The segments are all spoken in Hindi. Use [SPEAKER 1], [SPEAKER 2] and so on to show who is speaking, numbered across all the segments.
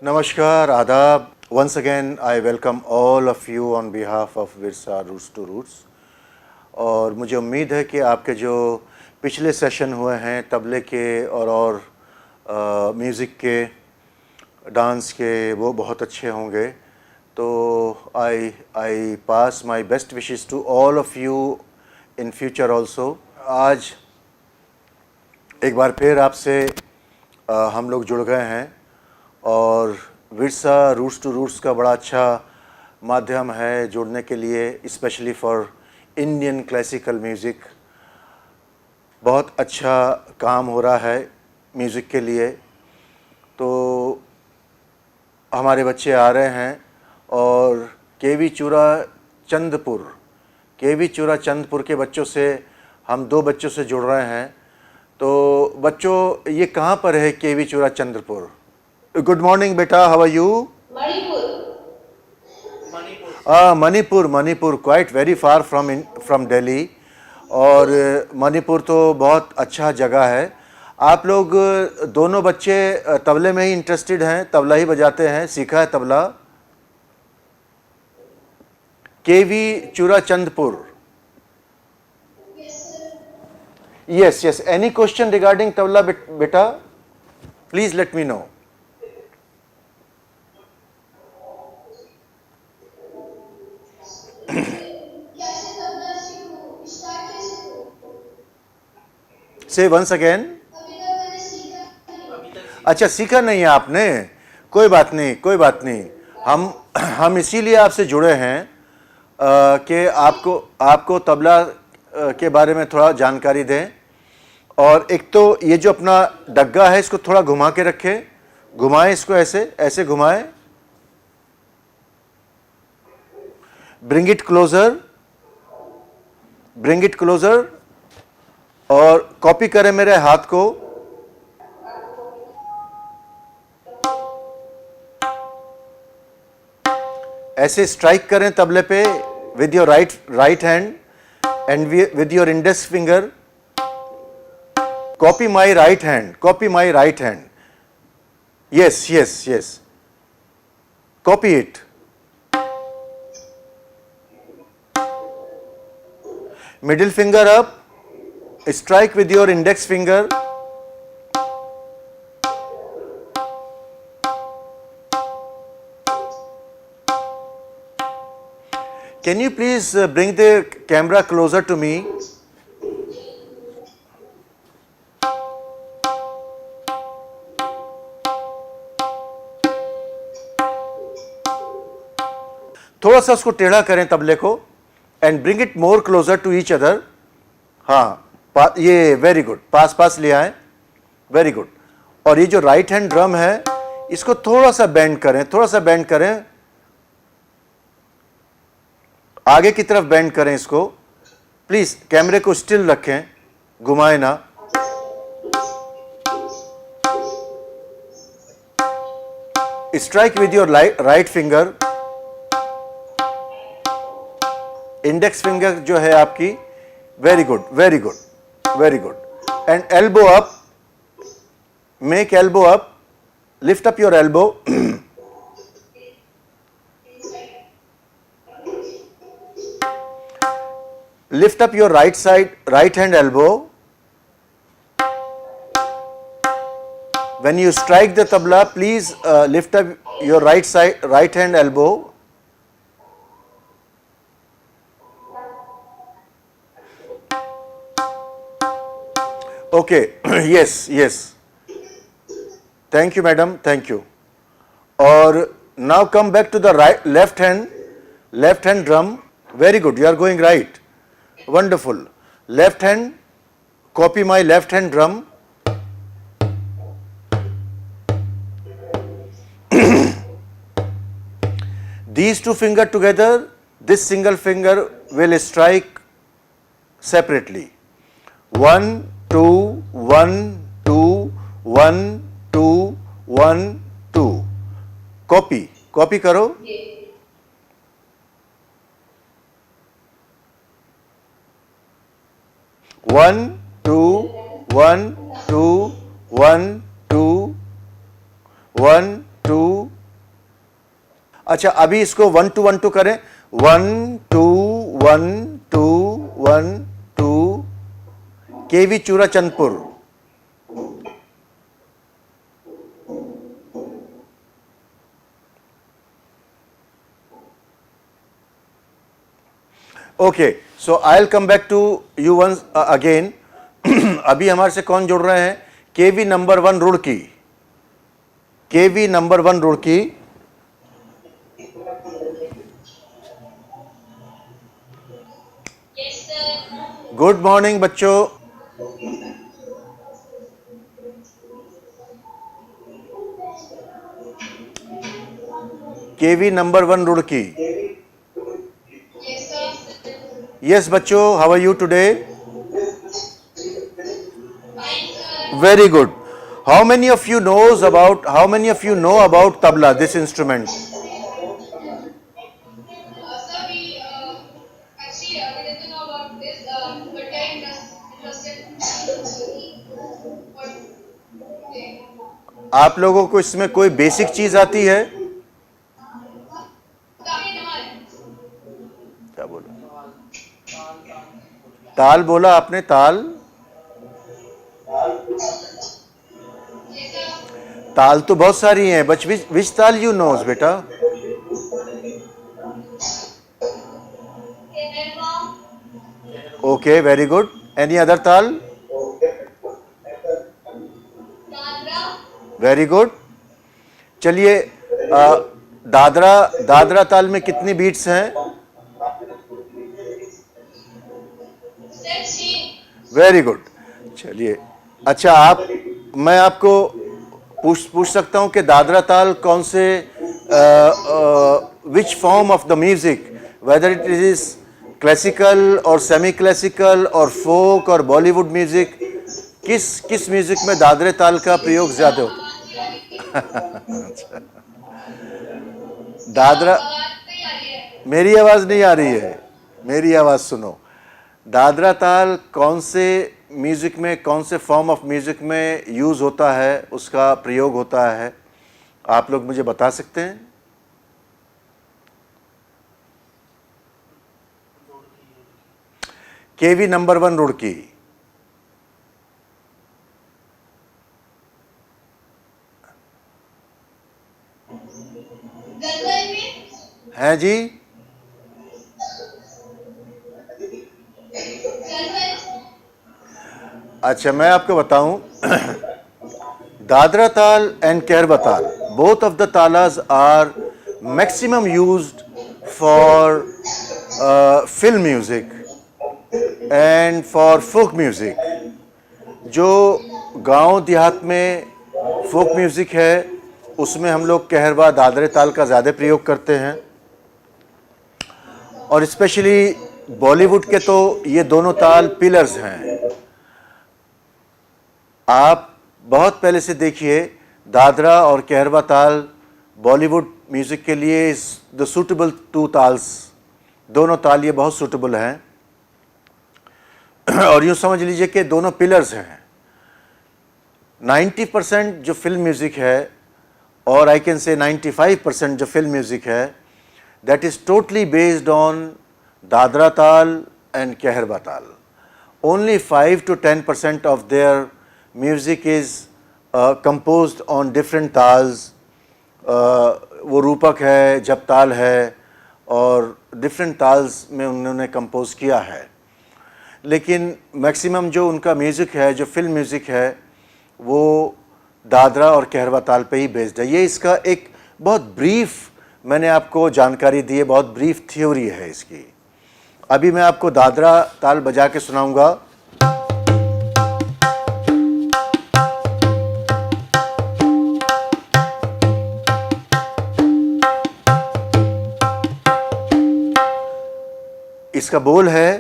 [SPEAKER 1] Namaskar, Adab. Once again, I welcome all of you on behalf of Virsa Roots to Roots. और मुझे उम्मीद है कि आपके जो पिछले सेशन हुए हैं तबले के और म्यूज़िक के, डांस के, वो बहुत अच्छे होंगे. तो I pass my best wishes to all of you in future also. आज एक बार फिर आपसे हम लोग जुड़ गए हैं और विरसा रूट्स टू रूट्स का बड़ा अच्छा माध्यम है जुड़ने के लिए, specially for Indian classical music. बहुत अच्छा काम हो रहा है म्यूज़िक के लिए. तो हमारे बच्चे आ रहे हैं और केवी चूरा चंदपुर के बच्चों से हम 2 बच्चों से जुड़ रहे हैं. तो बच्चों, ये कहाँ पर है KV Churachandpur? Good morning बेटा, how are you? Manipur quite very far from Delhi. और मणिपुर तो बहुत अच्छा जगह है. आप लोग दोनों बच्चे तबले में ही इंटरेस्टेड हैं, तबला ही बजाते हैं, सीखा है तबला? केवी चूरा Chandpur. Yes. Any question regarding tabla, beta? Please let me know. Say once again. अच्छा, सीखा नहीं है आपने? कोई बात नहीं. हम इसीलिए आपसे जुड़े हैं कि आपको तबला के बारे में थोड़ा जानकारी दें. और एक तो ये जो अपना डग्गा है इसको थोड़ा घुमा के रखें, घुमाएं इसको, ऐसे घुमाएं. ब्रिंग इट क्लोजर और कॉपी करें मेरे हाथ को. ऐसे स्ट्राइक करें तबले पे with your right hand and with your index finger. Copy my right hand. Yes. Copy it. Middle finger up, strike with your index finger. Can you please bring the camera closer to me? थोड़ा सा उसको टेढ़ा करें तबले को and bring it more closer to each other. हाँ, ये वेरी गुड. पास ले आए, वेरी गुड. और ये जो राइट हैंड ड्रम है इसको थोड़ा सा बेंड करें, आगे की तरफ बेंड करें इसको. प्लीज कैमरे को स्टिल रखें, घुमाएं ना. Strike with your right finger. Index finger जो है आपकी, very good. And elbow up, make elbow up, lift up your elbow. Lift up your right hand elbow. When you strike the tabla, please lift up your right hand elbow. Okay. Yes. Thank you, madam. Thank you. Or now come back to the left hand drum. Very good. You are going right. Wonderful. Left hand, copy my left hand drum. These 2 fingers together, this single finger will strike separately. 1 2 1 2 1 2 1 2. Copy करो. 1 2 1 2 1 2 1 2 अच्छा, अभी इसको 1 2 1 2 करें। 1 2 1 2 1 2 KV Churachandpur. Okay, so I will come back to you once again. अभी हमारे से कौन जुड़ रहे हैं? KV number 1 Roorkee. KV number 1 Roorkee. Good morning बच्चों। KV number 1 Roorkee. यस बच्चों, how are you today? Very good. How many of you know about tabla, this instrument?
[SPEAKER 2] Sir, we actually we didn't know about this, but we are interested. What? Okay.
[SPEAKER 1] आप लोगों को इसमें कोई बेसिक चीज आती है? क्या बोला? ताल बोला आपने, ताल। ताल तो बहुत सारी हैं, but which tal you knows बेटा? Okay, very good. Any other tal? Very good. चलिए, दादरा ताल में कितनी बीट्स हैं? Very good. चलिए, अच्छा, मैं आपको पूछ सकता हूं कि दादरा ताल कौन से which form of the music, whether it is classical और सेमी क्लासिकल और फोक और बॉलीवुड म्यूजिक, किस म्यूजिक में दादरे ताल का प्रयोग ज्यादा होता है? दादरा, मेरी आवाज नहीं आ रही है, मेरी आवाज सुनो। दादरा ताल कौन से म्यूजिक में, कौन से फॉर्म ऑफ म्यूजिक में यूज होता है, उसका प्रयोग होता है, आप लोग मुझे बता सकते हैं? KV number 1 Roorkee. हैं जी? अच्छा, मैं आपको बताऊं, Dadra taal and Keharwa tal, both of the talas are maximum used for film music and for folk music. जो गांव देहात में फोक म्यूजिक है उसमें हम लोग कहरवा दादरे ताल का ज़्यादा प्रयोग करते हैं, और स्पेशली बॉलीवुड के तो ये दोनों ताल पिलर्स हैं। आप बहुत पहले से देखिए, दादरा और कहरवा ताल बॉलीवुड म्यूज़िक के लिए द सूटेबल 2 ताल्स, दोनों ताल ये बहुत सूटेबल हैं। और यूँ समझ लीजिए कि दोनों पिलर्स हैं। 90% जो फिल्म म्यूज़िक है, और आई कैन से 95% जो फिल्म म्यूज़िक है, that is totally based on Dadra taal and Kaharwa taal. Only 5 to 10% of their music is composed on different ताल्स। वो रूपक है, जप ताल है, और डिफरेंट ताल्स में उन्होंने कंपोज किया है। लेकिन मैक्सिमम जो उनका म्यूज़िक है, जो फिल्म म्यूज़िक है, वो दादरा और कहरवा ताल पे ही बेस्ड है। ये इसका एक बहुत ब्रीफ मैंने आपको जानकारी दी है, बहुत ब्रीफ थ्योरी है इसकी। अभी मैं आपको दादरा ताल बजा के सुनाऊंगा। इसका बोल है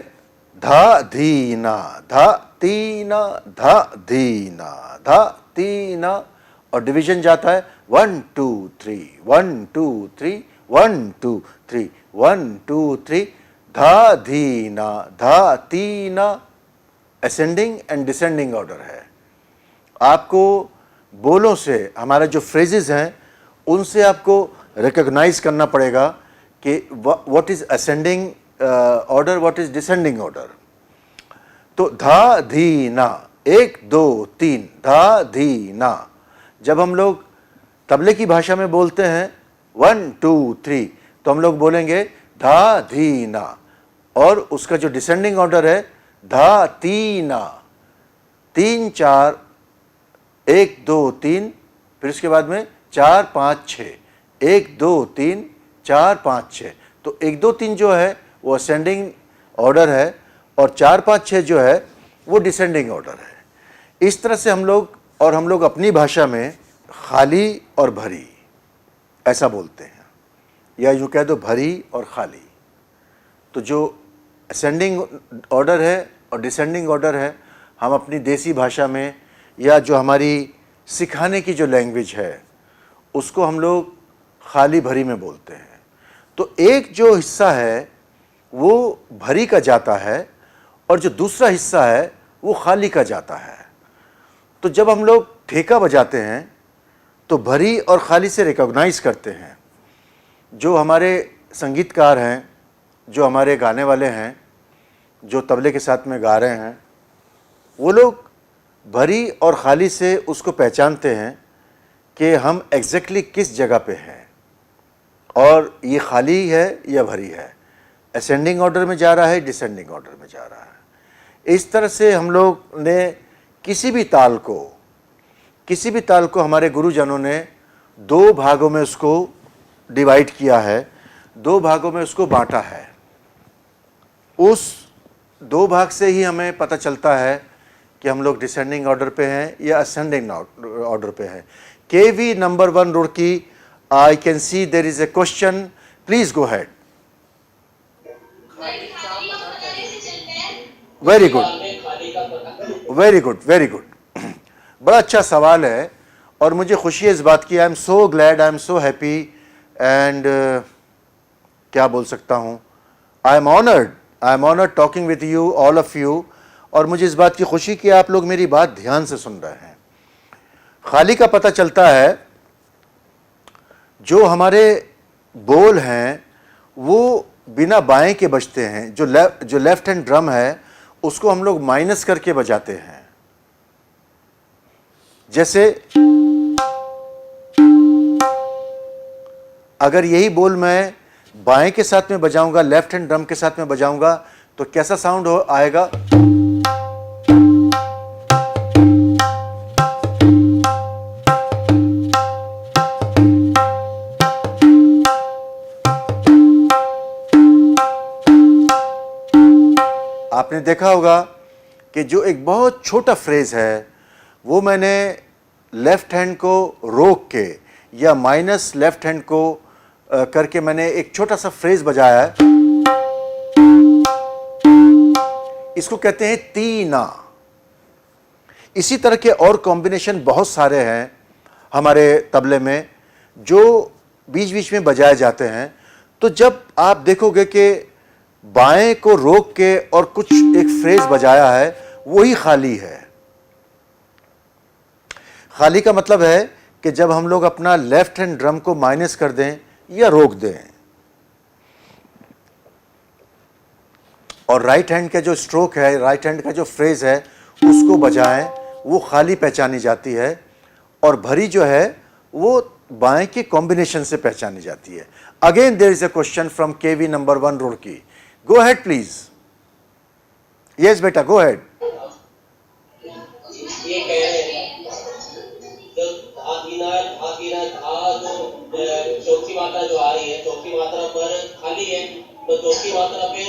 [SPEAKER 1] धा धीना धा तीना धा धीना धा तीना, और डिवीजन जाता है 1 2 3 1 2 3 1 2 3 1 2 3, धा धीना धा तीना। असेंडिंग एंड डिसेंडिंग ऑर्डर है। आपको बोलों से, हमारे जो फ्रेजेस हैं उनसे आपको रिकॉग्नाइज करना पड़ेगा कि what is ascending order, what is descending order. तो धा धी ना, 1 2 3, धा धी ना। जब हम लोग तबले की भाषा में बोलते हैं 1 2 3, तो हम लोग बोलेंगे धा धी ना, और उसका जो डिसेंडिंग ऑर्डर है धा ती ना, 3 4, 1 2 3, फिर उसके बाद में 4 5 6, 1 2 3 4 5 6। तो 1 2 3 जो है वो असेंडिंग ऑर्डर है, और 4 5 6 जो है वो डिसेंडिंग ऑर्डर है। इस तरह से हम लोग अपनी भाषा में खाली और भरी ऐसा बोलते हैं, या यूँ कह दो भरी और खाली। तो जो असेंडिंग ऑर्डर है और डिसेंडिंग ऑर्डर है, हम अपनी देसी भाषा में या जो हमारी सिखाने की जो लैंग्वेज है उसको हम लोग खाली भरी में बोलते हैं। तो एक जो हिस्सा है वो भरी का जाता है और जो दूसरा हिस्सा है वो खाली का जाता है। तो जब हम लोग ठेका बजाते हैं तो भरी और खाली से रिकॉग्नाइज करते हैं। जो हमारे संगीतकार हैं, जो हमारे गाने वाले हैं, जो तबले के साथ में गा रहे हैं, वो लोग भरी और खाली से उसको पहचानते हैं कि हम एग्जैक्टली किस जगह पे हैं, और ये खाली है या भरी है, असेंडिंग ऑर्डर में जा रहा है, डिसेंडिंग ऑर्डर में जा रहा है। इस तरह से हम लोग ने किसी भी ताल को हमारे गुरुजनों ने 2 भागों में उसको डिवाइड किया है, 2 भागों में उसको बांटा है। उस 2 भाग से ही हमें पता चलता है कि हम लोग डिसेंडिंग ऑर्डर पे हैं या असेंडिंग ऑर्डर पे हैं। KV number 1 Roorkee, I can see there is a question, please go ahead. Very good, very good, very good. बड़ा अच्छा सवाल है और मुझे खुशी है इस बात की। I am so glad, I am so happy and क्या बोल सकता हूँ, I am honoured talking with you, all of you. और मुझे इस बात की खुशी कि आप लोग मेरी बात ध्यान से सुन रहे हैं। खाली का पता चलता है, जो हमारे बोल हैं वो बिना बाएं के बजते हैं। जो लेफ्ट हैंड ड्रम है उसको हम लोग माइनस करके बजाते हैं। जैसे अगर यही बोल मैं बाएं के साथ में बजाऊंगा, लेफ्ट हैंड ड्रम के साथ में बजाऊंगा, तो कैसा साउंड आएगा? आपने देखा होगा कि जो एक बहुत छोटा फ्रेज है वो मैंने लेफ्ट हैंड को रोक के या माइनस लेफ्ट हैंड को करके मैंने एक छोटा सा फ्रेज बजाया है। इसको कहते हैं तीना। इसी तरह के और कॉम्बिनेशन बहुत सारे हैं हमारे तबले में जो बीच बीच में बजाए जाते हैं। तो जब आप देखोगे कि बाएं को रोक के और कुछ एक फ्रेज बजाया है, वही खाली है। खाली का मतलब है कि जब हम लोग अपना लेफ्ट हैंड ड्रम को माइनस कर दें या रोक दें और राइट हैंड का जो स्ट्रोक है, राइट हैंड का जो फ्रेज है उसको बजाएं, वो खाली पहचानी जाती है। और भरी जो है वो बाएं के कॉम्बिनेशन से पहचानी जाती है। Again there is a question from KV number 1 Roorkee. Go ahead please. Yes बेटा, गो अहेड।
[SPEAKER 3] ये कह रहे हैं जो चौथी मात्रा जो आ रही है, चौथी मात्रा पर खाली है, तो चौथी मात्रा पे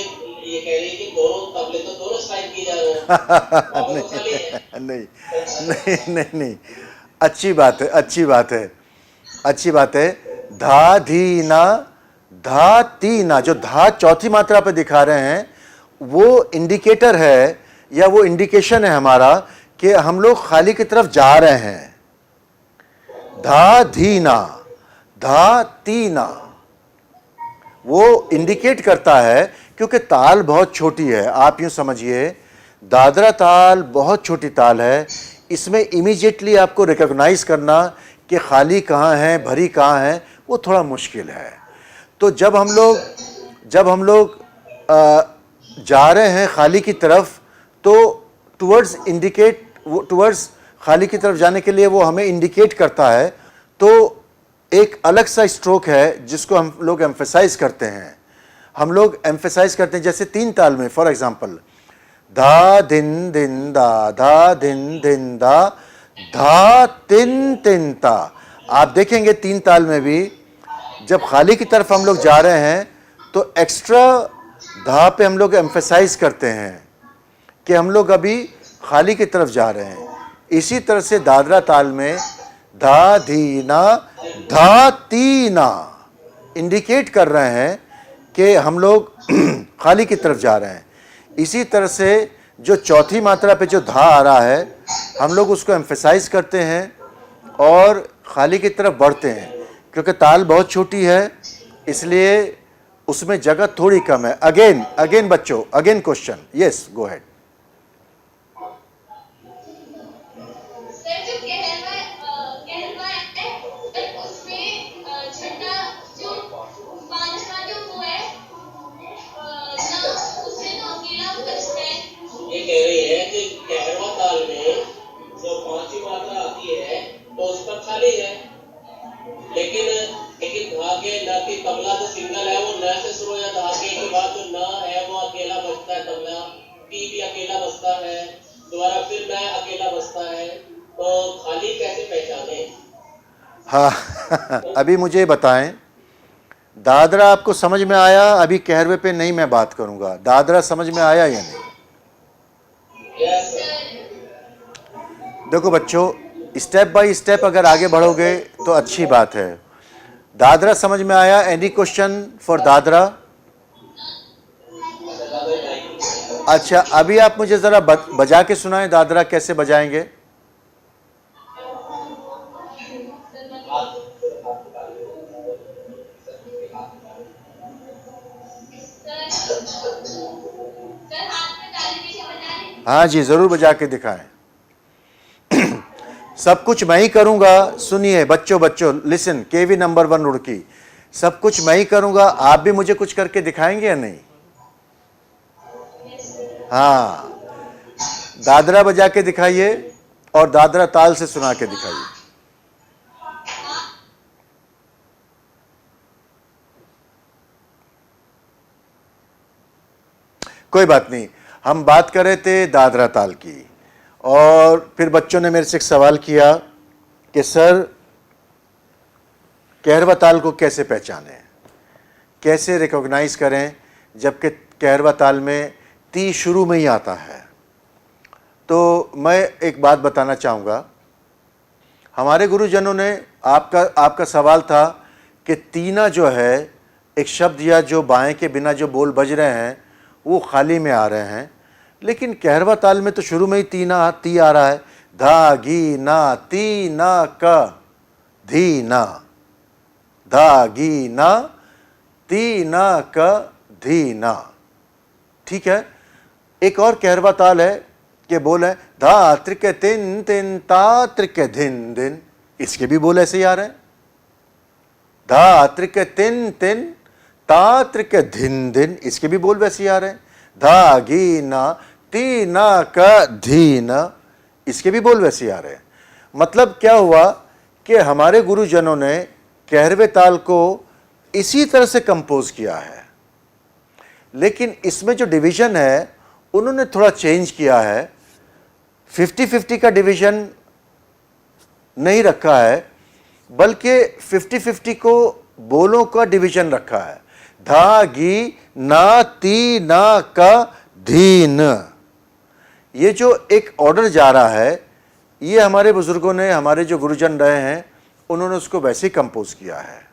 [SPEAKER 3] ये कह रही है कि दोनों तबले तो दोनों स्ट्राइक किए जा रहे हैं।
[SPEAKER 1] नहीं, अच्छी बात है, अच्छी बात है। धा धी ना, धा ती ना। जो धा चौथी मात्रा पे दिखा रहे हैं वो इंडिकेटर है या वो इंडिकेशन है हमारा कि हम लोग खाली की तरफ जा रहे हैं। धा धी ना, धा ती ना, वो इंडिकेट करता है क्योंकि ताल बहुत छोटी है। आप यूं समझिए, दादरा ताल बहुत छोटी ताल है। इसमें इमीडिएटली आपको रिकॉग्नाइज करना कि खाली कहाँ है, भरी कहाँ है, वो थोड़ा मुश्किल है। तो जब हम लोग जा रहे हैं खाली की तरफ, तो टुवर्ड्स खाली की तरफ जाने के लिए वो हमें इंडिकेट करता है। तो एक अलग सा स्ट्रोक है जिसको हम लोग एम्फेसाइज करते हैं। जैसे 3 ताल में, फॉर एग्जांपल, धा दिन दिन दा, धा दिन दिन दा, धा तिन तिन ता। आप देखेंगे 3 ताल में भी जब खाली की तरफ हम लोग जा रहे हैं तो एक्स्ट्रा धा पे हम लोग एम्फेसाइज करते हैं कि हम लोग अभी खाली की तरफ जा रहे हैं। इसी तरह से दादरा ताल में धा धीना धा तीना इंडिकेट कर रहे हैं कि हम लोग खाली की तरफ जा रहे हैं। इसी तरह से जो चौथी मात्रा पे जो धा आ रहा है, हम लोग उसको एम्फेसाइज करते हैं और खाली की तरफ बढ़ते हैं। क्योंकि ताल बहुत छोटी है, इसलिए उसमें जगह थोड़ी कम है। अगेन बच्चों, again question, yes go ahead.
[SPEAKER 2] Sir जो कहरवा है उसमें छठा जो 5वां जो वो है ना, उसमें तो अकेला बचता है।
[SPEAKER 3] ये कह रही है कि कहरवा ताल में जो 5वीं मात्रा आती है तो उस पर खाली है, लेकिन धागे न की तबला जो सिंगल है वो न से शुरू हो जाता है। धागे के बाद जो न है वो अकेला बचता है, तबला टी भी अकेला बचता है, दोबारा फिर न अकेला बचता है, तो खाली कैसे पहचाने?
[SPEAKER 1] हाँ अभी मुझे बताएं, दादरा आपको समझ में आया? अभी कहरवे पे नहीं मैं बात करूंगा, दादरा समझ में आया या नहीं?
[SPEAKER 3] यस
[SPEAKER 1] देखो बच्चों, स्टेप बाय स्टेप अगर आगे बढ़ोगे तो अच्छी बात है। दादरा समझ में आया? Any question for Dadra? अच्छा, अभी आप मुझे ज़रा बजा के सुनाएं, दादरा कैसे बजाएंगे?
[SPEAKER 2] सर हाथ में ताली पीछे बजा रहे।
[SPEAKER 1] हाँ जी, ज़रूर बजा के दिखाएं। सब कुछ मैं ही करूंगा। सुनिए बच्चों, लिसन, केवी नंबर 1 रुड़की, सब कुछ मैं ही करूंगा। आप भी मुझे कुछ करके दिखाएंगे या नहीं? हाँ, दादरा बजा के दिखाइए और दादरा ताल से सुना के दिखाइए। कोई बात नहीं, हम बात कर रहे थे दादरा ताल की, और फिर बच्चों ने मेरे से एक सवाल किया कि सर कहरवा ताल को कैसे पहचानें, कैसे रिकॉग्नाइज करें, जबकि कहरवा ताल में ती शुरू में ही आता है। तो मैं एक बात बताना चाहूँगा, हमारे गुरुजनों ने, आपका सवाल था कि तीना जो है एक शब्द या जो बाएं के बिना जो बोल बज रहे हैं वो खाली में आ रहे हैं, लेकिन कहरवा ताल में तो शुरू में ही ती आ रहा है। धा गी ना ती ना क धी ना, धा गी ना ती ना क धी ना। ठीक है, एक और कहरवा ताल है कि बोल है धा त्रिक तिन तिन ता त्रिक धिन दिन, इसके भी बोल ऐसे ही आ रहे हैं। धा त्रिक तिन तिन ता त्रिक धिन दिन, इसके भी बोल वैसे ही आ रहे हैं। धा गी ना ती ना क धी ना, इसके भी बोल वैसे ही आ रहे हैं। मतलब क्या हुआ कि हमारे गुरुजनों ने कहरवे ताल को इसी तरह से कंपोज किया है, लेकिन इसमें जो डिवीजन है उन्होंने थोड़ा चेंज किया है। 50-50 का डिवीजन नहीं रखा है, बल्कि 50-50 को बोलों का डिवीजन रखा है। धा गी ना ती ना का धीन, ये जो एक ऑर्डर जा रहा है, ये हमारे बुजुर्गों ने, हमारे जो गुरुजन रहे हैं, उन्होंने उसको वैसे ही कंपोज किया है।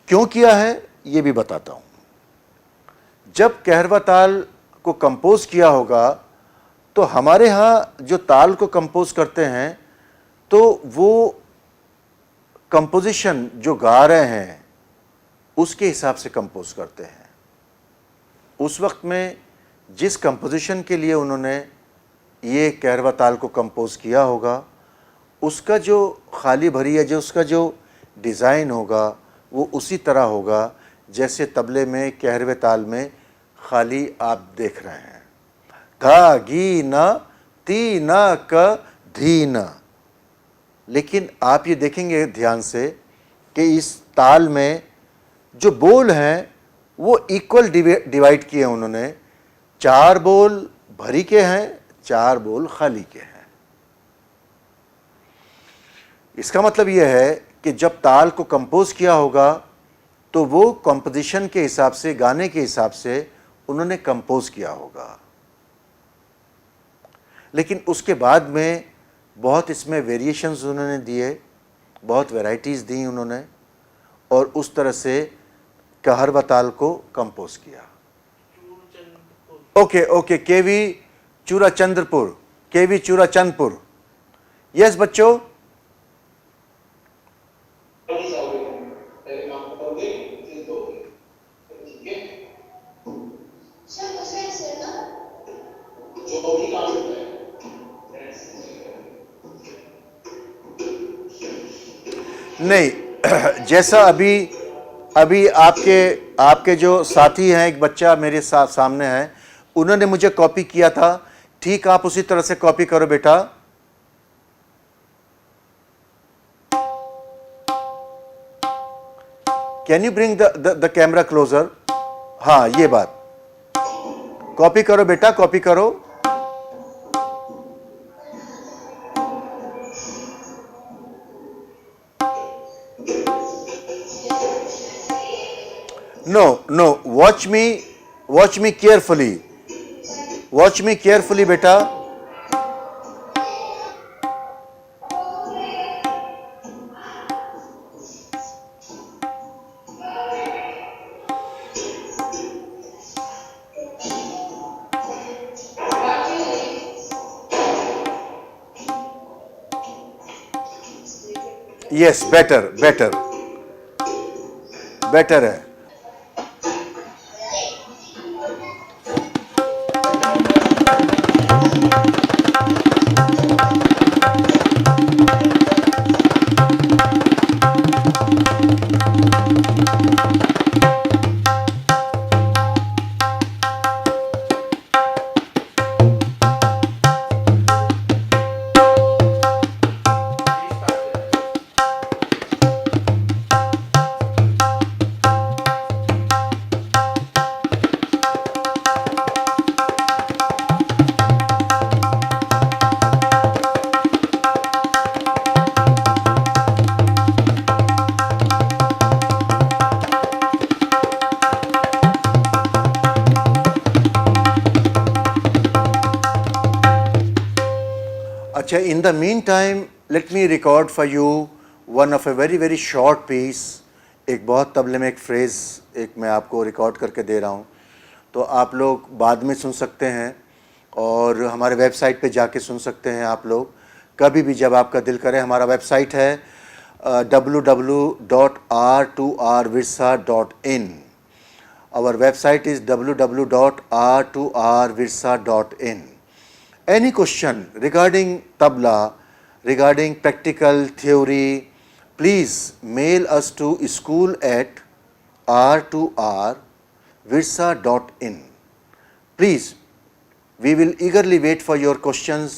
[SPEAKER 1] क्यों किया है ये भी बताता हूं। जब कहरवा ताल को कंपोज किया होगा तो हमारे यहाँ जो ताल को कंपोज करते हैं तो वो कंपोजिशन जो गा रहे हैं उसके हिसाब से कंपोज करते हैं। उस वक्त में जिस कंपोजिशन के लिए उन्होंने ये कहरवा ताल को कंपोज किया होगा उसका जो खाली भरी है, जो उसका जो डिज़ाइन होगा वो उसी तरह होगा जैसे तबले में कहरवे ताल में खाली आप देख रहे हैं, धा गी न ती न क धी न। लेकिन आप ये देखेंगे ध्यान से कि इस ताल में जो बोल हैं वो इक्वल डिवाइड किए उन्होंने, 4 बोल भरी के हैं, 4 बोल खाली के हैं। इसका मतलब यह है कि जब ताल को कंपोज किया होगा तो वो कंपोजिशन के हिसाब से, गाने के हिसाब से उन्होंने कंपोज किया होगा। लेकिन उसके बाद में बहुत इसमें वेरिएशंस उन्होंने दिए, बहुत वैरायटीज़ दी उन्होंने, और उस तरह से कहरवा ताल को कंपोज किया। ओके ओके, केवी चूराचंद्रपुर, केवी चूराचंदपुर। यस बच्चों,
[SPEAKER 2] सर उसमें सर ना
[SPEAKER 3] जो भी काम होता है
[SPEAKER 1] नहीं जैसा अभी आपके जो साथी हैं, एक बच्चा मेरे सामने है, उन्होंने मुझे कॉपी किया था, ठीक आप उसी तरह से कॉपी करो बेटा। Can you bring the camera closer? हाँ, ये बात, कॉपी करो बेटा, कॉपी करो। No, watch me carefully, watch me carefully बेटा। Yes, better है। अच्छा, in the meantime let me record for you one of a very short piece। एक बहुत तबले में एक फ्रेज़ एक मैं आपको रिकॉर्ड करके दे रहा हूँ, तो आप लोग बाद में सुन सकते हैं और हमारे वेबसाइट पे जाके सुन सकते हैं आप लोग कभी भी जब आपका दिल करे। हमारा वेबसाइट है www.r2rvirsa.in। Our website is www.r2rvirsa.in। Any question regarding tabla, regarding practical theory, please mail us to school@r2rvirsa.in। Please, we will eagerly wait for your questions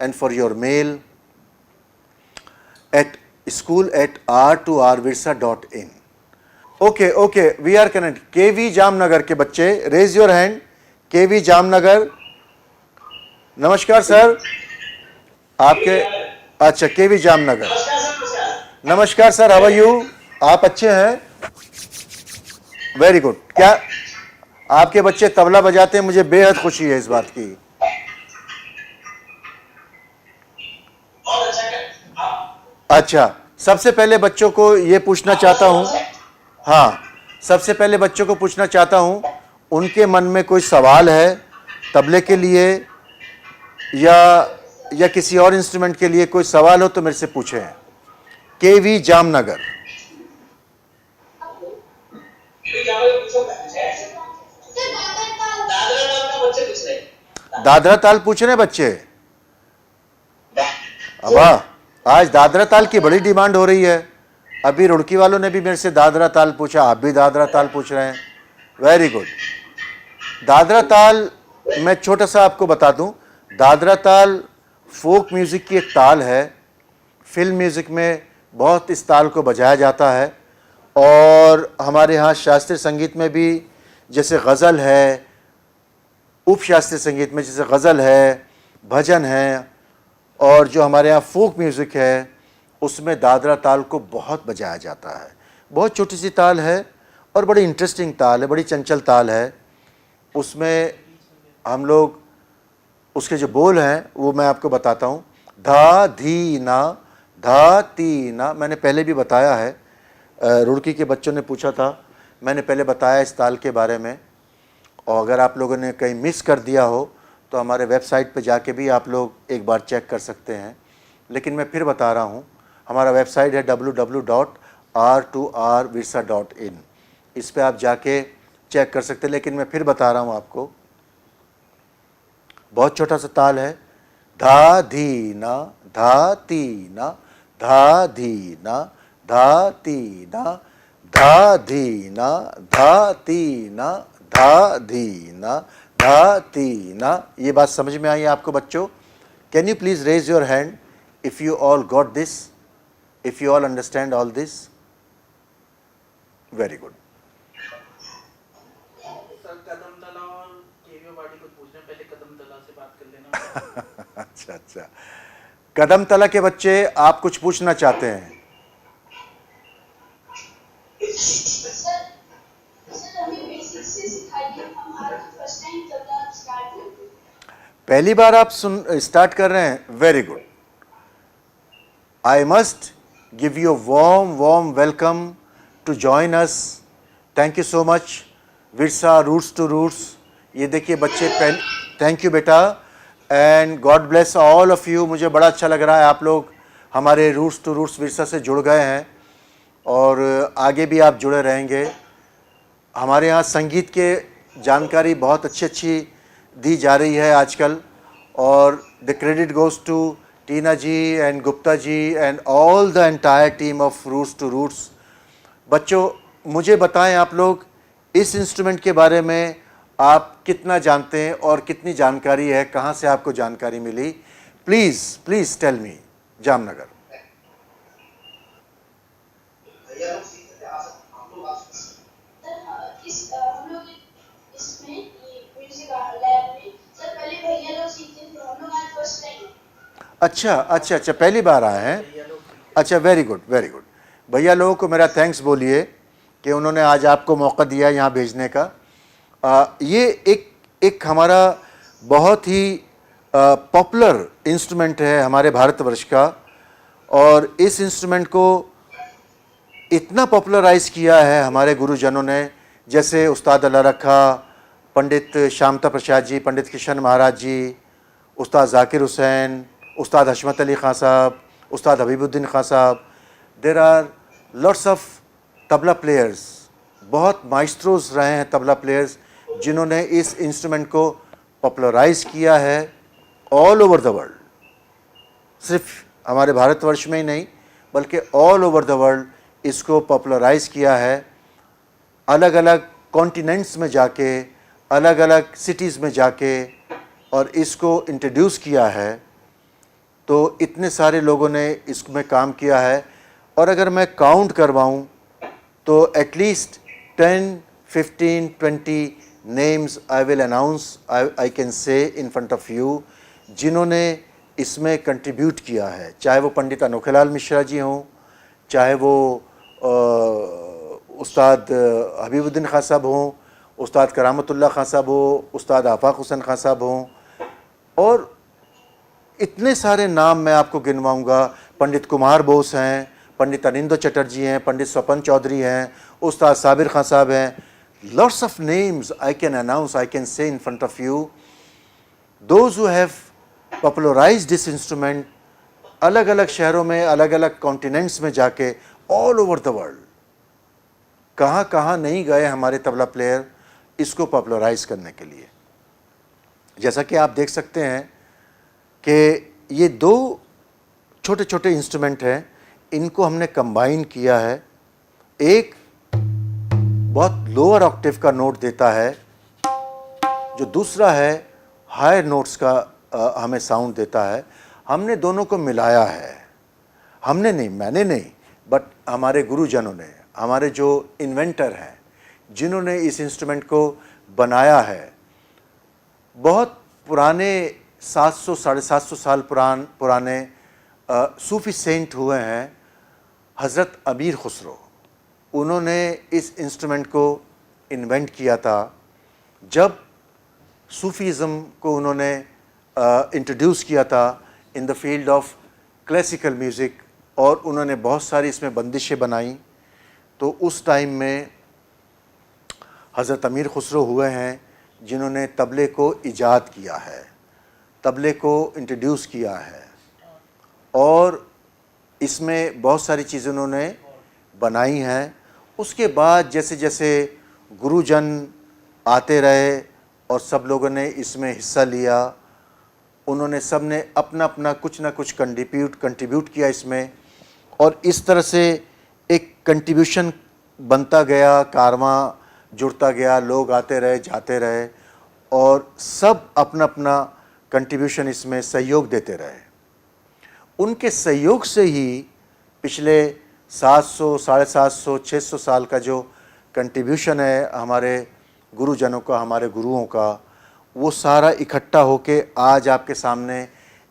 [SPEAKER 1] and for your mail at school@r2rvirsa.in। Okay, we are connected। KV Jamnagar के बच्चे, raise your hand। KV Jamnagar, नमस्कार सर। आपके, अच्छा, केवी जामनगर, नमस्कार सर, हाउ आर यू? आप अच्छे हैं? Very good. क्या आपके बच्चे तबला बजाते हैं? मुझे बेहद खुशी है इस बात की। अच्छा, सबसे पहले बच्चों को ये पूछना चाहता हूँ, हाँ, सबसे पहले बच्चों को पूछना चाहता हूँ, उनके मन में कोई सवाल है तबले के लिए या किसी और इंस्ट्रूमेंट के लिए कोई सवाल हो तो मेरे से पूछें। केवी जामनगर। दादरा ताल पूछ रहे बच्चे? वाह, आज दादरा ताल की बड़ी डिमांड हो रही है। अभी रुड़की वालों ने भी मेरे से दादरा ताल पूछा, आप भी दादरा ताल पूछ रहे हैं। Very good. दादरा ताल मैं छोटा सा आपको बता दूं, दादरा ताल फोक म्यूज़िक की एक ताल है। फिल्म म्यूज़िक में बहुत इस ताल को बजाया जाता है और हमारे यहाँ शास्त्रीय संगीत में भी जैसे गज़ल है, उपशास्त्रीय संगीत में जैसे गज़ल है, भजन है, और जो हमारे यहाँ फोक म्यूज़िक है उसमें दादरा ताल को बहुत बजाया जाता है। बहुत छोटी सी ताल है और बड़ी इंटरेस्टिंग ताल है, बड़ी चंचल ताल है। उसमें हम लोग उसके जो बोल हैं वो मैं आपको बताता हूँ। धा धी ना, धा ती ना, मैंने पहले भी बताया है, रुड़की के बच्चों ने पूछा था, मैंने पहले बताया इस ताल के बारे में। और अगर आप लोगों ने कहीं मिस कर दिया हो तो हमारे वेबसाइट पे जाके भी आप लोग एक बार चेक कर सकते हैं। लेकिन मैं फिर बता रहा हूँ, हमारा वेबसाइट है www.r2rvirsa.in। इस पे आप जाके चेक कर सकते हैं। लेकिन मैं फिर बता रहा हूँ आपको, बहुत छोटा सा ताल है। धा धी ना, धा ती ना, धा धी ना, धा ती ना, धा धी ना, धा ती ना, धा धी ना, धा ती ना। ये बात समझ में आई आपको बच्चों? Can you please raise your hand if you all got this, if you all understand all this? Very good.
[SPEAKER 4] Sir कदम तला और केवीओ बाड़ी को पूछने पहले कदम तला से बात कर लेना।
[SPEAKER 1] अच्छा अच्छा, कदम तला के बच्चे आप कुछ पूछना चाहते हैं?
[SPEAKER 2] सर हमें बेसिक से सिखाइए, हमारा फर्स्ट टाइम तबला स्टार्ट है।
[SPEAKER 1] पहली बार आप स्टार्ट कर रहे हैं? Very good. I must give you warm welcome to join us. Thank you so much Virsa Roots to Roots. ये देखिए बच्चे, थैंक यू बेटा, and God bless all of you. मुझे बड़ा अच्छा लग रहा है आप लोग हमारे रूट्स टू रूट्स विरसा से जुड़ गए हैं और आगे भी आप जुड़े रहेंगे। हमारे यहाँ संगीत के जानकारी बहुत अच्छी दी जा रही है आजकल, और the credit goes to Tina ji and Gupta ji and all the entire team of Roots to Roots. बच्चों मुझे बताएं, आप लोग इस इंस्ट्रूमेंट के बारे में आप कितना जानते हैं और कितनी जानकारी है, कहाँ से आपको जानकारी मिली? Please tell me. जामनगर।
[SPEAKER 2] हम लोग इसमें म्यूजिक लैब में सर पहले भैया लोग सीखते थे, हम लोग आज फर्स्ट टाइम।
[SPEAKER 1] अच्छा, पहली बार आए हैं। अच्छा, वेरी गुड। भैया लोगों को मेरा थैंक्स बोलिए कि उन्होंने आज आपको मौका दिया यहाँ भेजने का। ये एक हमारा बहुत ही पॉपुलर इंस्ट्रूमेंट है हमारे भारतवर्ष का, और इस इंस्ट्रूमेंट को इतना पॉपुलराइज़ किया है हमारे गुरुजनों ने, जैसे उस्ताद अल्लाह रखा, पंडित श्यामता प्रसाद जी, पंडित किशन महाराज जी, उस्ताद जाकिर हुसैन, उस्ताद हशमत अली खां साहब, उस्ताद Habibuddin Khan Sahab. There are lots of tabla players, बहुत माइस्ट्रोज रहे हैं तबला प्लेयर्स जिन्होंने इस इंस्ट्रूमेंट को पॉपुलराइज़ किया है ऑल ओवर द वर्ल्ड। सिर्फ हमारे भारतवर्ष में ही नहीं बल्कि ऑल ओवर द वर्ल्ड इसको पॉपुलराइज़ किया है। अलग अलग कॉन्टिनेंट्स में जाके, अलग अलग सिटीज़ में जाके और इसको इंट्रोड्यूस किया है। तो इतने सारे लोगों ने इसमें काम किया है, और अगर मैं काउंट करवाऊँ तो at least 10, 15, 20 names I will announce, I can say in front of you, जिन्होंने इसमें कंट्रीब्यूट किया है। चाहे वो पंडित अनोखेलाल मिश्रा जी हों, चाहे वो उस्ताद हबीबुद्दीन खां साहब हों, उस्ताद करामतुल्लाह खां साहब हो, उस्ताद आफाक हुसैन खां साहब हों, और इतने सारे नाम मैं आपको गिनवाऊंगा। पंडित कुमार बोस हैं, पंडित अनिंदो चटर्जी हैं, पंडित स्वपन चौधरी हैं, उस्ताद साबिर खां साहब हैं। Lots of names I can announce, I can say in front of you. Those who have popularised this instrument, अलग अलग शहरों में, अलग अलग कॉन्टिनेंट्स में जाके, ऑल ओवर द वर्ल्ड, कहाँ कहाँ नहीं गए हमारे तबला प्लेयर इसको पॉपुलराइज करने के लिए। जैसा कि आप देख सकते हैं कि ये दो छोटे छोटे इंस्ट्रूमेंट हैं, इनको हमने कंबाइन किया है। एक बहुत लोअर ऑक्टेव का नोट देता है, जो दूसरा है हायर नोट्स का हमें साउंड देता है। हमने दोनों को मिलाया है। हमने नहीं, मैंने नहीं, बट हमारे गुरुजनों ने, हमारे जो इन्वेंटर हैं, जिन्होंने इस इंस्ट्रूमेंट को बनाया है, बहुत पुराने 700 साढ़े 700 साल पुराने सूफी सेंट हुए हैं हज़रत अमीर खुसरो। उन्होंने इस इंस्ट्रूमेंट को इन्वेंट किया था जब सूफीज़म को उन्होंने इंट्रोड्यूस किया था in the field of classical music, और उन्होंने बहुत सारी इसमें बंदिशें बनाई। तो उस टाइम में हज़रत अमीर खुसरो हुए हैं जिन्होंने तबले को ईजाद किया है, तबले को इंट्रोड्यूस किया है, और इसमें बहुत सारी चीज़ें उन्होंने बनाई हैं। उसके बाद जैसे जैसे गुरुजन आते रहे और सब लोगों ने इसमें हिस्सा लिया, उन्होंने सब ने अपना अपना कुछ ना कुछ कंट्रीब्यूट किया इसमें, और इस तरह से एक कंट्रीब्यूशन बनता गया, कारवां जुड़ता गया, लोग आते रहे जाते रहे, और सब अपना अपना कंट्रीब्यूशन इसमें सहयोग देते रहे। उनके सहयोग से ही पिछले 700 साढ़े 700 600 साल का जो कंट्रीब्यूशन है हमारे गुरुजनों का, हमारे गुरुओं का, वो सारा इकट्ठा होके आज आपके सामने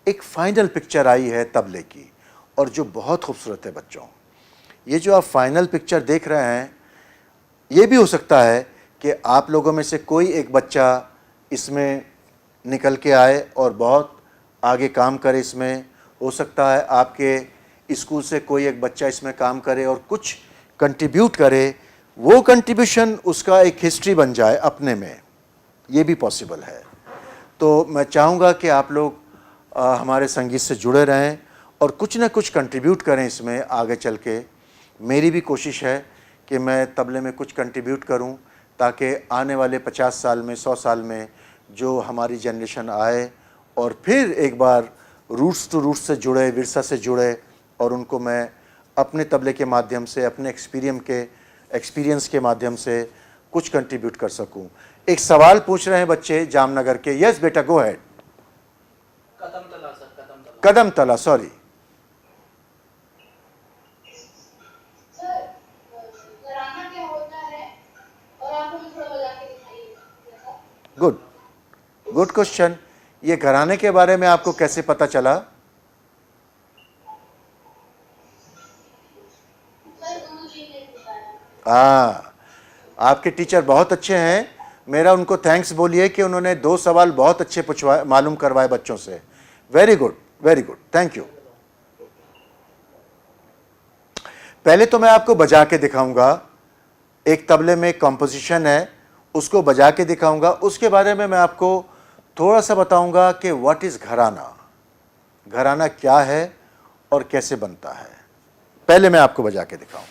[SPEAKER 1] एक फाइनल पिक्चर आई है तबले की, और जो बहुत खूबसूरत है बच्चों। ये जो आप फाइनल पिक्चर देख रहे हैं, ये भी हो सकता है कि आप लोगों में से कोई एक बच्चा इसमें निकल के आए और बहुत आगे काम करे इसमें। हो सकता है आपके स्कूल से कोई एक बच्चा इसमें काम करे और कुछ कंट्रीब्यूट करे, वो कंट्रीब्यूशन उसका एक हिस्ट्री बन जाए अपने में, ये भी पॉसिबल है। तो मैं चाहूँगा कि आप लोग हमारे संगीत से जुड़े रहें और कुछ ना कुछ कंट्रीब्यूट करें इसमें आगे चल के। मेरी भी कोशिश है कि मैं तबले में कुछ कंट्रीब्यूट करूं, ताकि आने वाले 50 साल में, 100 साल में जो हमारी जनरेशन आए और फिर एक बार रूट्स टू रूट्स से जुड़े, विरसा से जुड़े, और उनको मैं अपने तबले के माध्यम से, अपने एक्सपीरियंस के माध्यम से कुछ कंट्रीब्यूट कर सकूं। एक सवाल पूछ रहे हैं बच्चे जामनगर के। यस बेटा, गो अहेड।
[SPEAKER 4] कदम तला सर,
[SPEAKER 1] कदम तला, सॉरी। Good question. ये घराने के बारे में आपको कैसे पता चला? आपके टीचर बहुत अच्छे हैं। मेरा उनको थैंक्स बोलिए कि उन्होंने 2 सवाल बहुत अच्छे पूछवाए, मालूम करवाए बच्चों से। Very good, very good, thank you. पहले तो मैं आपको बजा के दिखाऊंगा। एक तबले में कॉम्पोजिशन है, उसको बजा के दिखाऊंगा। उसके बारे में मैं आपको थोड़ा सा बताऊंगा कि व्हाट इज़ घराना, घराना क्या है और कैसे बनता है। पहले मैं आपको बजा के दिखाऊं।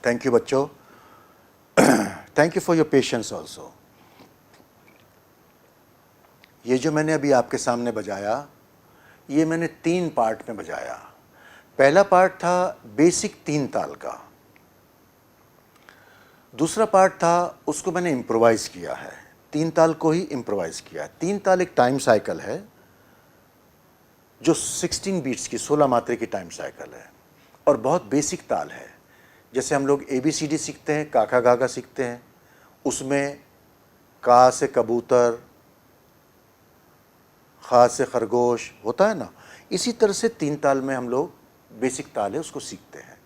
[SPEAKER 1] थैंक यू बच्चों, thank you for your patience also. ये जो मैंने अभी आपके सामने बजाया, ये मैंने 3 पार्ट में बजाया। पहला पार्ट था बेसिक 3 ताल का, दूसरा पार्ट था उसको मैंने इम्प्रोवाइज़ किया है, 3 ताल को ही इम्प्रोवाइज़ किया है। 3 ताल एक टाइम साइकिल है जो 16 बीट्स की 16 मात्रे की टाइम साइकिल है और बहुत बेसिक ताल है। जैसे हम लोग ABCD सीखते हैं, काका गागा सीखते हैं, उसमें का से कबूतर, खा से खरगोश होता है ना, इसी तरह से 3 ताल में हम लोग बेसिक ताल है उसको सीखते हैं।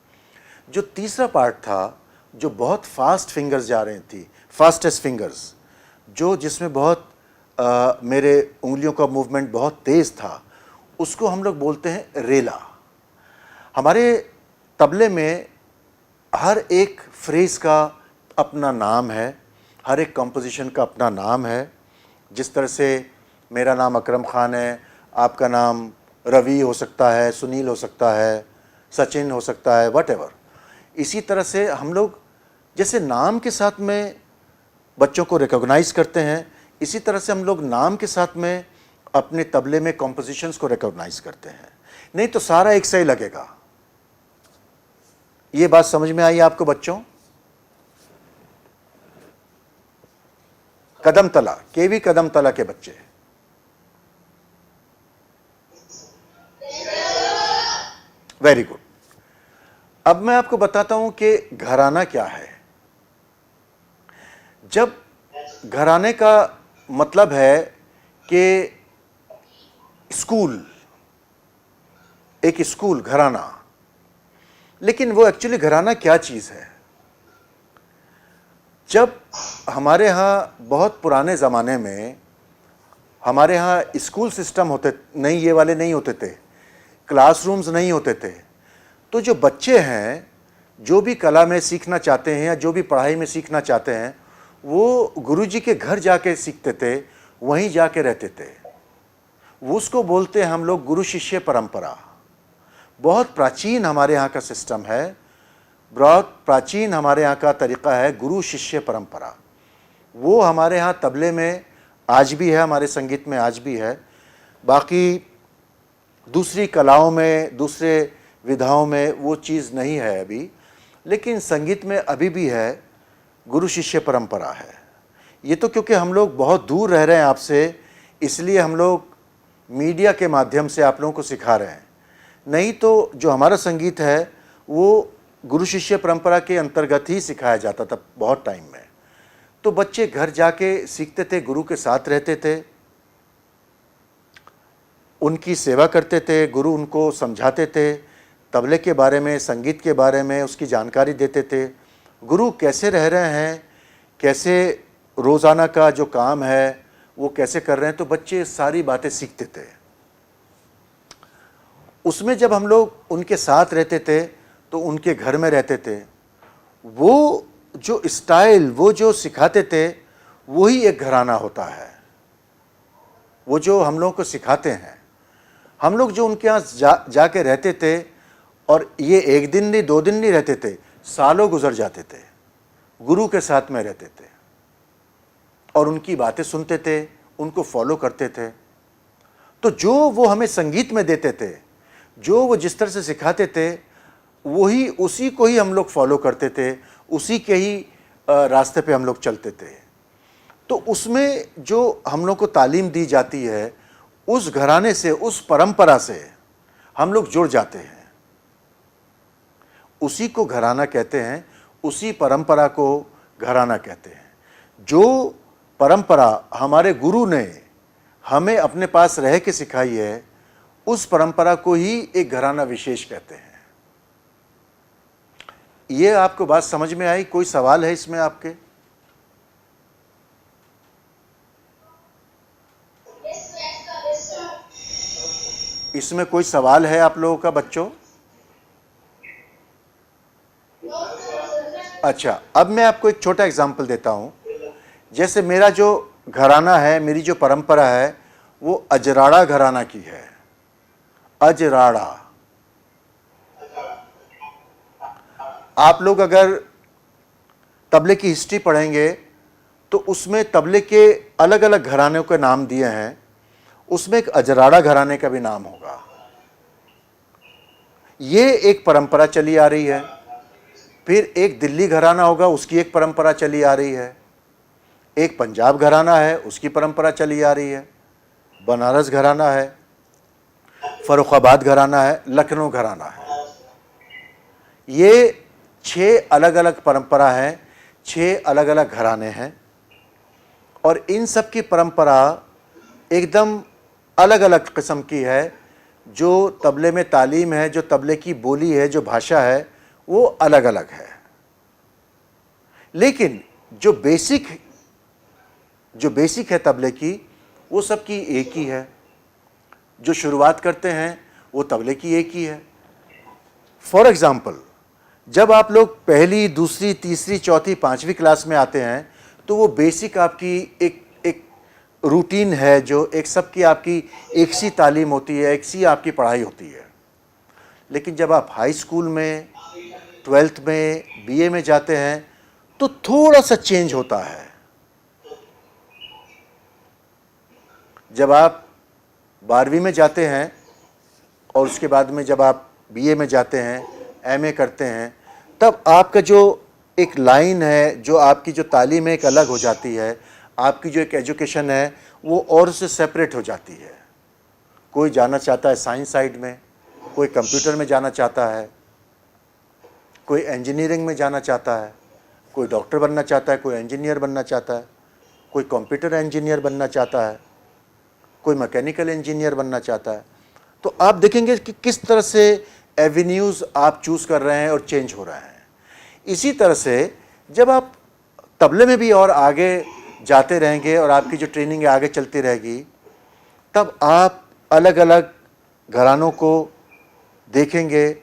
[SPEAKER 1] जो तीसरा पार्ट था, जो बहुत फास्ट फिंगर्स जा रही थी, फास्टेस्ट फिंगर्स, जो जिसमें बहुत मेरे उंगलियों का मूवमेंट बहुत तेज़ था, उसको हम लोग बोलते हैं रेला। हमारे तबले में हर एक फ्रेज़ का अपना नाम है, हर एक कंपोजिशन का अपना नाम है। जिस तरह से मेरा नाम अकरम ख़ान है, आपका नाम रवि हो सकता है, सुनील हो सकता है, सचिन हो सकता है, व्हाटएवर। इसी तरह से हम लोग जैसे नाम के साथ में बच्चों को रिकॉग्नाइज़ करते हैं, इसी तरह से हम लोग नाम के साथ में अपने तबले में कॉम्पोजिशंस को रिकॉग्नाइज़ करते हैं। नहीं तो सारा एक सा ही लगेगा। ये बात समझ में आई आपको बच्चों? कदम तला, केवी कदम तला के बच्चे, वेरी गुड। अब मैं आपको बताता हूं कि घराना क्या है। जब घराने का मतलब है कि स्कूल, एक स्कूल घराना, लेकिन वो एक्चुअली घराना क्या चीज़ है? जब हमारे यहाँ बहुत पुराने ज़माने में हमारे यहाँ स्कूल सिस्टम होते नहीं, ये वाले नहीं होते थे, क्लासरूम्स नहीं होते थे, तो जो बच्चे हैं जो भी कला में सीखना चाहते हैं या जो भी पढ़ाई में सीखना चाहते हैं, वो गुरुजी के घर जाके सीखते थे, वहीं जाके रहते थे। वो उसको बोलते हैं हम लोग गुरु शिष्य परंपरा। बहुत प्राचीन हमारे यहाँ का सिस्टम है, बहुत प्राचीन हमारे यहाँ का तरीक़ा है गुरु शिष्य परंपरा। वो हमारे यहाँ तबले में आज भी है, हमारे संगीत में आज भी है, बाकी दूसरी कलाओं में, दूसरे विधाओं में वो चीज़ नहीं है अभी, लेकिन संगीत में अभी भी है, गुरु शिष्य परंपरा है। ये तो क्योंकि हम लोग बहुत दूर रह रहे हैं आपसे, इसलिए हम लोग मीडिया के माध्यम से आप लोगों को सिखा रहे हैं। नहीं तो जो हमारा संगीत है वो गुरु शिष्य परंपरा के अंतर्गत ही सिखाया जाता था बहुत टाइम में। तो बच्चे घर जाके सीखते थे, गुरु के साथ रहते थे, उनकी सेवा करते थे, गुरु उनको समझाते थे, तबले के बारे में, संगीत के बारे में उसकी जानकारी देते थे। गुरु कैसे रह रहे हैं, कैसे रोज़ाना का जो काम है वो कैसे कर रहे हैं, तो बच्चे सारी बातें सीखते थे। उसमें जब हम लोग उनके साथ रहते थे तो उनके घर में रहते थे, वो जो स्टाइल, वो जो सिखाते थे, वही एक घराना होता है। वो जो हम लोगों को सिखाते हैं, हम लोग जो उनके यहाँ जाके रहते थे, और ये एक दिन नहीं, 2 दिन नहीं रहते थे, सालों गुजर जाते थे, गुरु के साथ में रहते थे और उनकी बातें सुनते थे, उनको फॉलो करते थे। तो जो वो हमें संगीत में देते थे, जो वो जिस तरह से सिखाते थे, वही उसी को ही हम लोग फॉलो करते थे, उसी के ही रास्ते पे हम लोग चलते थे। तो उसमें जो हम लोग को तालीम दी जाती है, उस घराने से, उस परंपरा से हम लोग जुड़ जाते हैं। उसी को घराना कहते हैं, उसी परंपरा को घराना कहते हैं। जो परंपरा हमारे गुरु ने हमें अपने पास रह के सिखाई है, उस परंपरा को ही एक घराना विशेष कहते हैं। ये आपको बात समझ में आई? कोई सवाल है इसमें आपके? इसमें कोई सवाल है आप लोगों का बच्चों? अच्छा, अब मैं आपको एक छोटा एग्जाम्पल देता हूँ। जैसे मेरा जो घराना है, मेरी जो परंपरा है, वो अजराड़ा घराना की है। अजराड़ा, आप लोग अगर तबले की हिस्ट्री पढ़ेंगे तो उसमें तबले के अलग अलग घरानों के नाम दिए हैं। उसमें एक अजराड़ा घराने का भी नाम होगा। ये एक परंपरा चली आ रही है। फिर एक दिल्ली घराना होगा, उसकी एक परंपरा चली आ रही है। एक पंजाब घराना है, उसकी परंपरा चली आ रही है। बनारस घराना है, फर्रुखाबाद घराना है, लखनऊ घराना है। ये 6 अलग अलग परंपरा हैं, 6 अलग अलग घराने हैं और इन सब की परंपरा एकदम अलग अलग किस्म की है। जो तबले में तालीम है, जो तबले की बोली है, जो भाषा है, वो अलग अलग है। लेकिन जो बेसिक है तबले की, वो सबकी एक ही है। जो शुरुआत करते हैं वो तबले की एक ही है। फॉर एग्ज़ाम्पल, जब आप लोग पहली, दूसरी, तीसरी, चौथी, 5वीं क्लास में आते हैं तो वो बेसिक आपकी एक रूटीन है, जो एक सबकी आपकी एक सी तालीम होती है, एक सी आपकी पढ़ाई होती है। लेकिन जब आप हाई स्कूल में, 12th में, बीए में जाते हैं तो थोड़ा सा चेंज होता है। जब आप 12वीं में जाते हैं और उसके बाद में जब आप बीए में जाते हैं, एमए करते हैं, तब आपका जो एक लाइन है, जो आपकी जो तालीम है, एक अलग हो जाती है। आपकी जो एक एजुकेशन है वो और से सेपरेट हो जाती है। कोई जाना चाहता है साइंस साइड में, कोई कंप्यूटर में जाना चाहता है, कोई इंजीनियरिंग में जाना चाहता है, कोई डॉक्टर बनना चाहता है, कोई इंजीनियर बनना चाहता है, कोई कंप्यूटर इंजीनियर बनना चाहता है, कोई मैकेनिकल इंजीनियर बनना चाहता है। तो आप देखेंगे कि किस तरह से एवेन्यूज़ आप चूज़ कर रहे हैं और चेंज हो रहे हैं। इसी तरह से जब आप तबले में भी और आगे जाते रहेंगे और आपकी जो ट्रेनिंग है आगे चलती रहेगी, तब आप अलग अलग घरानों को देखेंगे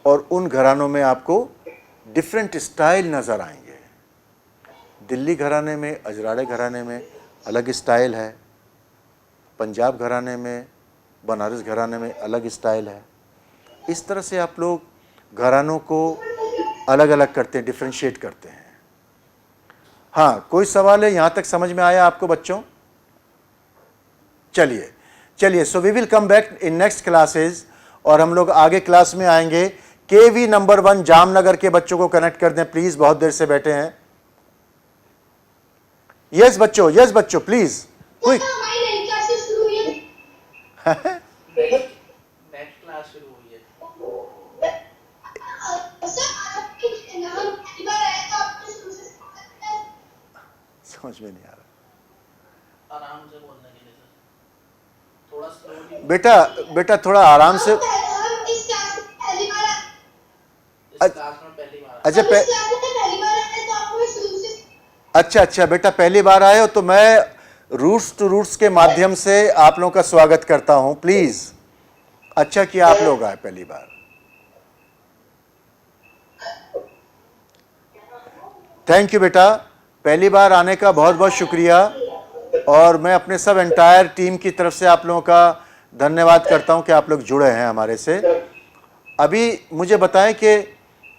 [SPEAKER 1] और उन घरानों में आपको डिफरेंट स्टाइल नज़र आएंगे। दिल्ली घराने में, अजराड़े घराने में अलग स्टाइल है, पंजाब घराने में, बनारस घराने में अलग स्टाइल है। इस तरह से आप लोग घरानों को अलग अलग करते हैं, डिफ्रेंशिएट करते हैं। हाँ, कोई सवाल है? यहाँ तक समझ में आया आपको बच्चों? चलिए so we will come back in next classes और हम लोग आगे क्लास में आएंगे। केवी नंबर 1 जामनगर के बच्चों को कनेक्ट कर दें प्लीज, बहुत देर से बैठे हैं। यस बच्चों प्लीज क्विक।
[SPEAKER 2] हमारी नई क्लासेस शुरू हुई है।
[SPEAKER 4] नेक्स्ट क्लास शुरू हुई है।
[SPEAKER 2] सर आपके नाम पहली बार आया तो आपने शुरू से
[SPEAKER 1] समझ में नहीं आ रहा।
[SPEAKER 4] आराम से बोलने के लिए सर, थोड़ा स्लोली।
[SPEAKER 1] बेटा थोड़ा आराम से।
[SPEAKER 2] हम इस क्लास में पहली बार
[SPEAKER 4] इस क्लास में पहली बार
[SPEAKER 1] अच्छा
[SPEAKER 2] इस क्लास में पहली बार आए तो आपको शुरू से
[SPEAKER 1] अच्छा बेटा पहली बार आए हो तो मैं रूट्स टू रूट्स के माध्यम से आप लोगों का स्वागत करता हूं। प्लीज, अच्छा किया आप लोग आए पहली बार। थैंक यू बेटा, पहली बार आने का बहुत बहुत शुक्रिया और मैं अपने सब एंटायर टीम की तरफ से आप लोगों का धन्यवाद करता हूं कि आप लोग जुड़े हैं हमारे से। अभी मुझे बताएं कि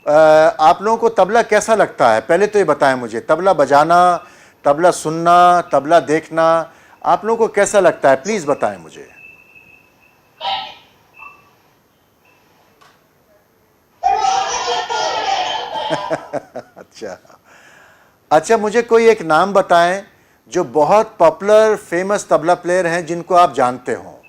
[SPEAKER 1] आप लोगों को तबला कैसा लगता है? पहले तो ये बताएं मुझे, तबला बजाना, तबला सुनना, तबला देखना आप लोगों को कैसा लगता है? प्लीज़ बताएं मुझे। अच्छा मुझे कोई एक नाम बताएं जो बहुत पॉपुलर फेमस तबला प्लेयर हैं जिनको आप जानते हो।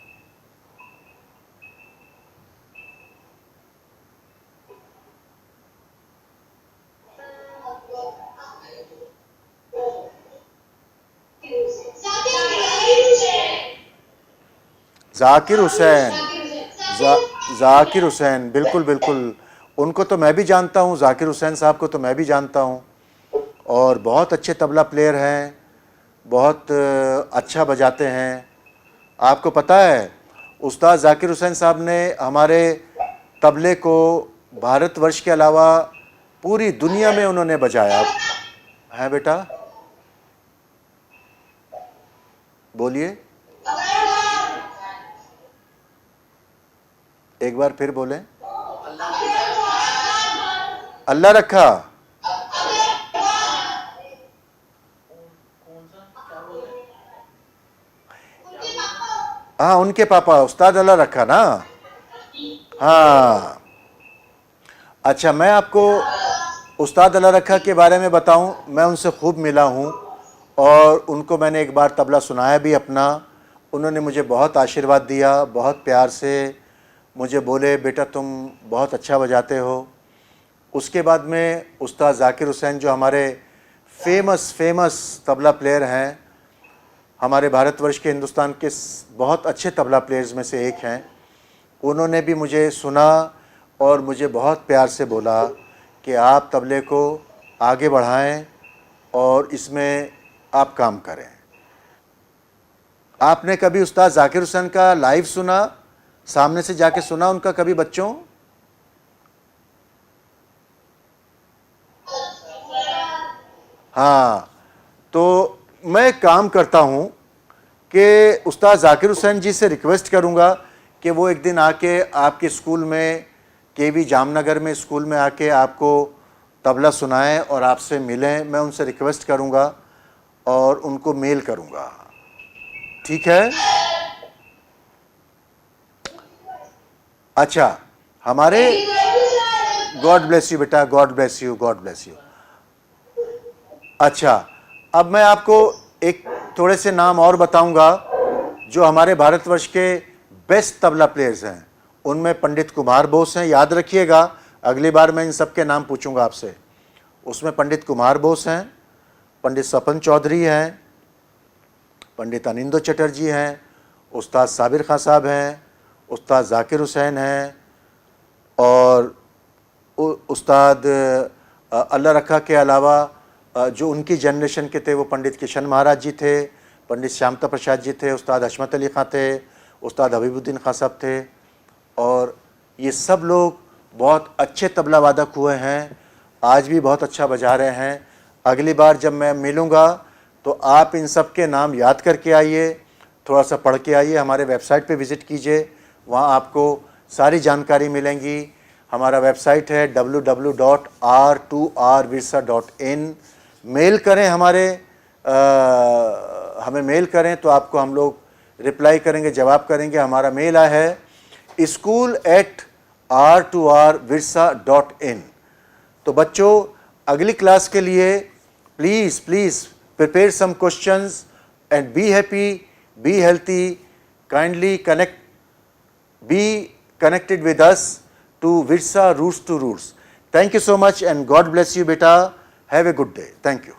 [SPEAKER 1] जाकिर हुसैन। जाकिर हुसैन, बिल्कुल उनको तो मैं भी जानता हूँ, जाकिर हुसैन साहब को तो मैं भी जानता हूँ और बहुत अच्छे तबला प्लेयर हैं, बहुत अच्छा बजाते हैं। आपको पता है उस्ताद जाकिर हुसैन साहब ने हमारे तबले को भारतवर्ष के अलावा पूरी दुनिया में उन्होंने बजाया है। बेटा बोलिए, एक बार फिर बोलें। अल्लाह रखा। हाँ उनके पापा उस्ताद अल्लाह रखा ना। हाँ अच्छा, मैं आपको उस्ताद अल्लाह रखा के बारे में बताऊं, मैं उनसे खूब मिला हूं और उनको मैंने एक बार तबला सुनाया भी अपना। उन्होंने मुझे बहुत आशीर्वाद दिया, बहुत प्यार से मुझे बोले बेटा तुम बहुत अच्छा बजाते हो। उसके बाद में उस्ताद ज़ाकिर हुसैन जो हमारे फेमस तबला प्लेयर हैं, हमारे भारतवर्ष के, हिंदुस्तान के बहुत अच्छे तबला प्लेयर्स में से एक हैं, उन्होंने भी मुझे सुना और मुझे बहुत प्यार से बोला कि आप तबले को आगे बढ़ाएं और इसमें आप काम करें। आपने कभी उस्ताद ज़ाकिर हुसैन का लाइव सुना, सामने से जाके सुना उनका कभी बच्चों? हाँ, तो मैं काम करता हूँ कि उस्ताद ज़ाकिर हुसैन जी से रिक्वेस्ट करूँगा कि वो एक दिन आके आपके स्कूल में, केवी जामनगर में स्कूल में आके आपको तबला सुनाएं और आपसे मिलें। मैं उनसे रिक्वेस्ट करूँगा और उनको मेल करूँगा, ठीक है? अच्छा, हमारे गॉड ब्लेस यू बेटा, God bless you, God bless you. अच्छा, अब मैं आपको एक थोड़े से नाम और बताऊंगा जो हमारे भारतवर्ष के बेस्ट तबला प्लेयर्स हैं। उनमें पंडित कुमार बोस हैं, याद रखिएगा, अगली बार मैं इन सब के नाम पूछूंगा आपसे। उसमें पंडित कुमार बोस हैं, पंडित सपन चौधरी हैं, पंडित अनिंदो चटर्जी हैं, उस्ताद साबिर खां साहब हैं, उस्ताद ज़ाकिर हुसैन हैं और उस्ताद अल्लाह रखा के अलावा जो उनकी जनरेशन के थे वो पंडित किशन महाराज जी थे, पंडित श्यामता प्रसाद जी थे, उस्ताद हशमत अली खां थे, उस्ताद हबीबुद्दीन खां साहब थे और ये सब लोग बहुत अच्छे तबला वादक हुए हैं, आज भी बहुत अच्छा बजा रहे हैं। अगली बार जब मैं मिलूँगा तो आप इन सब के नाम याद करके आइए, थोड़ा सा पढ़ के आइए, हमारे वेबसाइट पे विज़िट कीजिए, वहाँ आपको सारी जानकारी मिलेंगी। हमारा वेबसाइट है www.r2rvirsa.in। मेल करें हमें मेल करें तो आपको हम लोग रिप्लाई करेंगे, जवाब करेंगे। हमारा मेल है school@r2rvirsa.in। तो बच्चों अगली क्लास के लिए please prepare some questions and be happy, be healthy, kindly be connected with us to Virsa Roots to Roots. Thank you so much and God bless you beta. Have a good day. Thank you.